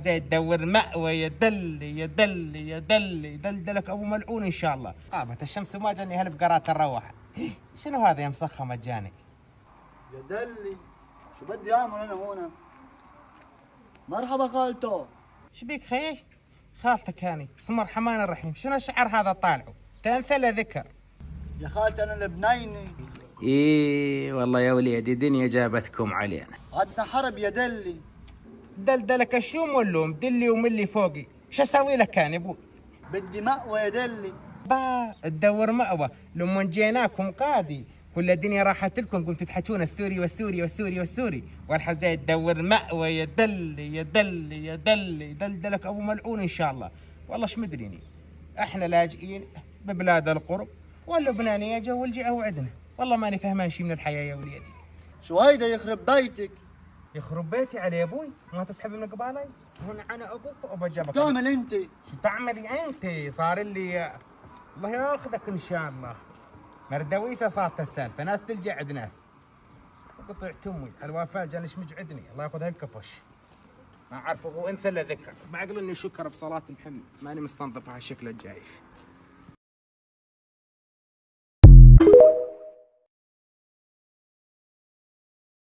والحزاية تدور مأوى يا دلي يا دلي يا دلي دلدلك ابو ملعون ان شاء الله. غابت الشمس وما جاني هل بقرات الروحه. شنو هذا يا مسخه مجاني؟ يا دلي شو بدي اعمل انا هنا؟ مرحبا خالته. شبيك خيي؟ خالتك هاني بسم الرحمن الرحيم. شنو الشعر هذا طالعه؟ تنثل ذكر. يا خالتي انا البنيني. ايه والله يا وليدي دنيا جابتكم علينا. عدنا حرب يا دلي. دلدلك الشوم واللوم دلي وملي فوقي. شو اسوي لك كان يا ابوي؟ بدي مأوى يا دلي. با تدور مأوى لما جيناكم قادي كل الدنيا راحت لكم قمتوا تحكون السوري والسوري والسوري والسوري والحزاية تدور مأوى يا دلي يا دلي يا دلي دلدلك ابو ملعون ان شاء الله. والله ايش مدريني احنا لاجئين ببلاد القرب واللبنانيه جو الجئه وعدنا. والله ماني فهمان شي من الحياه يا وليدي. شو هيدا يخرب بيتك؟ يخرب بيتي على ابوي ما تسحب من قبالي. هنا انا ابوك وابو جابك. شو تعمل انت؟ شو تعملي انت؟ صار لي الله ياخذك ان شاء الله. مردويسه صارت السالفه ناس تلجا عند ناس. قطع امي الوفاء جانش مجعدني الله ياخذها الكفش. ما اعرف هو انثى الا ذكر. بعقل اني شكر بصلاه محمد ماني مستنظف على الشكل الجايف.